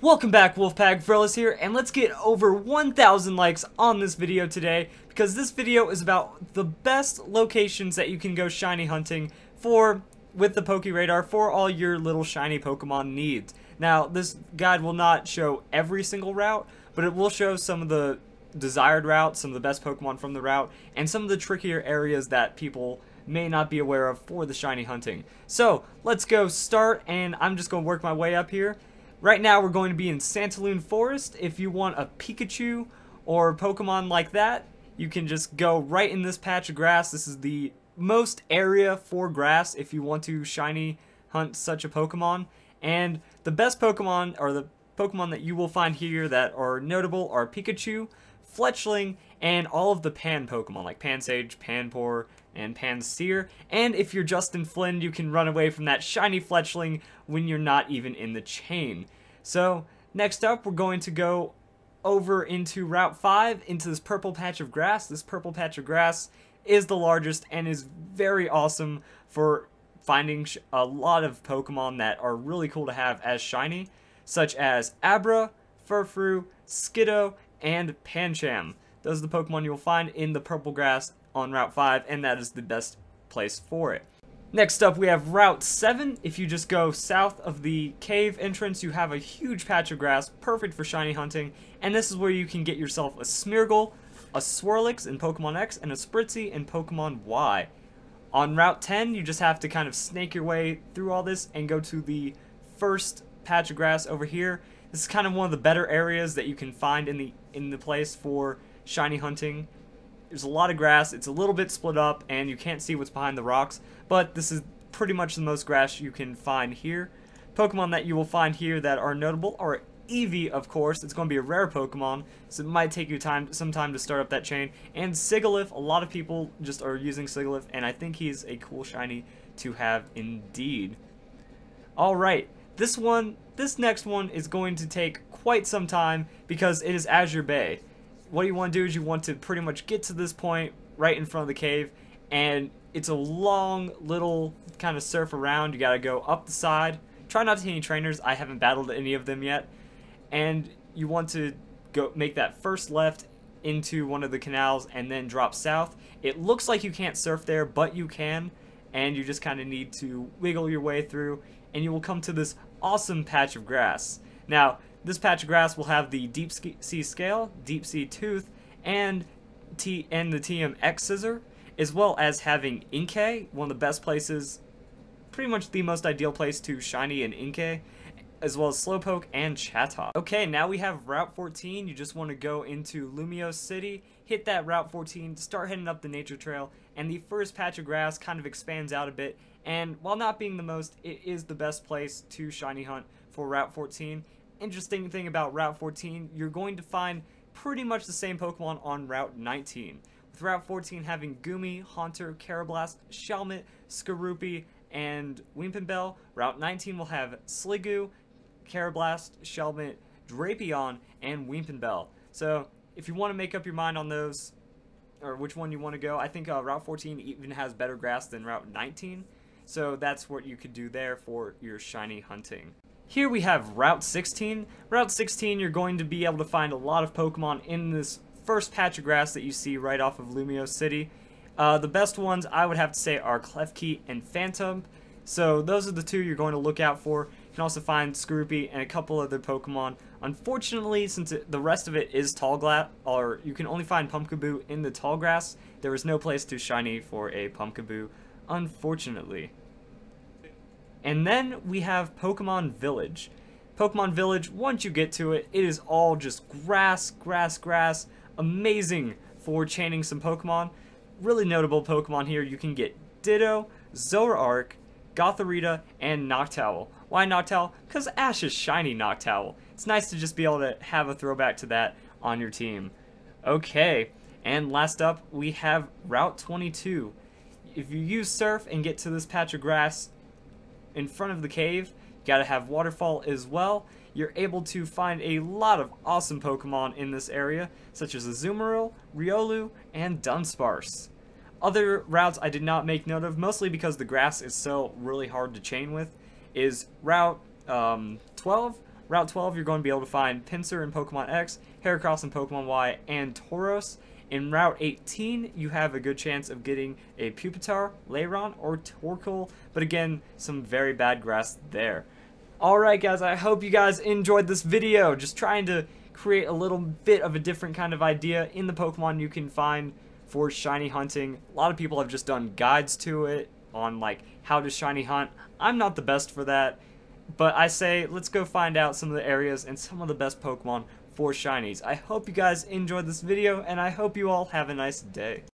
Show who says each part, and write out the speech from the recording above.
Speaker 1: Welcome back, Wolfpack Fellas here, and let's get over 1,000 likes on this video today, because this video is about the best locations that you can go shiny hunting for with the Pokeradar for all your little shiny Pokemon needs. Now, this guide will not show every single route, but it will show some of the desired routes, some of the best Pokemon from the route, and some of the trickier areas that people may not be aware of for the shiny hunting. So, let's go start, and I'm just going to work my way up here. Right now we're going to be in Santaloon Forest. If you want a Pikachu or Pokemon like that, you can just go right in this patch of grass. This is the most area for grass if you want to shiny hunt such a Pokemon. And the best Pokemon, or the Pokemon that you will find here that are notable, are Pikachu, Fletchling, and all of the Pan Pokemon like Pansage, Panpour, and Pansear. And if you're Justin Flynn, you can run away from that shiny Fletchling when you're not even in the chain. So, next up, we're going to go over into Route 5, into this purple patch of grass. This purple patch of grass is the largest and is very awesome for finding a lot of Pokemon that are really cool to have as shiny, such as Abra, Furfrou, Skiddo, and Pancham. Those are the Pokemon you'll find in the purple grass on Route 5, and that is the best place for it. Next up, we have Route 7. If you just go south of the cave entrance, you have a huge patch of grass, perfect for shiny hunting, and this is where you can get yourself a Smeargle, a Swirlix in Pokemon X, and a Spritzee in Pokemon Y. On Route 10, you just have to kind of snake your way through all this and go to the first patch of grass over here. This is kind of one of the better areas that you can find in the place for shiny hunting. There's a lot of grass, it's a little bit split up, and you can't see what's behind the rocks, but this is pretty much the most grass you can find here. Pokemon that you will find here that are notable are Eevee, of course. It's going to be a rare Pokemon, so it might take you some time to start up that chain. And Sigilyph, a lot of people just are using Sigilyph, and I think he's a cool shiny to have indeed. Alright, this next one is going to take quite some time because it is Azure Bay. What you want to do is you want to pretty much get to this point right in front of the cave, and it's a long little kind of surf around. You gotta go up the side. Try not to hit any trainers. I haven't battled any of them yet. And you want to go make that first left into one of the canals and then drop south. It looks like you can't surf there, but you can, and you just kind of need to wiggle your way through, and you will come to this awesome patch of grass. Now, this patch of grass will have the Deep Sea Scale, Deep Sea Tooth, and the TMX Scissor, as well as having Inkay, one of the best places, pretty much the most ideal place to shiny an Inkay, as well as Slowpoke and Chatot. Okay, now we have Route 14. You just want to go into Lumiose City, hit that Route 14, start heading up the nature trail, and the first patch of grass kind of expands out a bit, and while not being the most, it is the best place to shiny hunt for Route 14. Interesting thing about Route 14, you're going to find pretty much the same Pokemon on Route 19. With Route 14 having Goomy, Haunter, Carablast, Shelmet, Skorupi, and Weepinbell, Route 19 will have Sliggoo, Carablast, Shelmet, Drapion, and Weepinbell. So, if you want to make up your mind on those, or which one you want to go, I think Route 14 even has better grass than Route 19. So that's what you could do there for your shiny hunting. Here we have Route 16. Route 16, you're going to be able to find a lot of Pokemon in this first patch of grass that you see right off of Lumiose City. The best ones I would have to say are Klefki and Phantom. So those are the two you're going to look out for. You can also find Skorupi and a couple other Pokemon. Unfortunately, since the rest of it is tall grass, or you can only find Pumpkaboo in the tall grass, there is no place to shiny for a Pumpkaboo, unfortunately. And then we have Pokemon Village. Pokemon Village, once you get to it, it is all just grass, grass, grass. Amazing for chaining some Pokemon. Really notable Pokemon here. You can get Ditto, Zoroark, Gothorita, and Noctowl. Why Noctowl? Because Ash is shiny Noctowl. It's nice to just be able to have a throwback to that on your team. Okay, and last up, we have Route 22. If you use Surf and get to this patch of grass in front of the cave, you gotta have Waterfall as well. You're able to find a lot of awesome Pokemon in this area, such as Azumarill, Riolu, and Dunsparce. Other routes I did not make note of, mostly because the grass is so really hard to chain with, is Route 12, Route 12, you're going to be able to find Pinsir in Pokemon X, Heracross in Pokemon Y, and Tauros. In Route 18, you have a good chance of getting a Pupitar, Lairon, or Torkoal, but again, some very bad grass there. Alright guys, I hope you guys enjoyed this video, just trying to create a little bit of a different kind of idea in the Pokemon you can find for shiny hunting. A lot of people have just done guides to it on like how to shiny hunt. I'm not the best for that, but I say let's go find out some of the areas and some of the best Pokemon for shinies. I hope you guys enjoyed this video, and I hope you all have a nice day.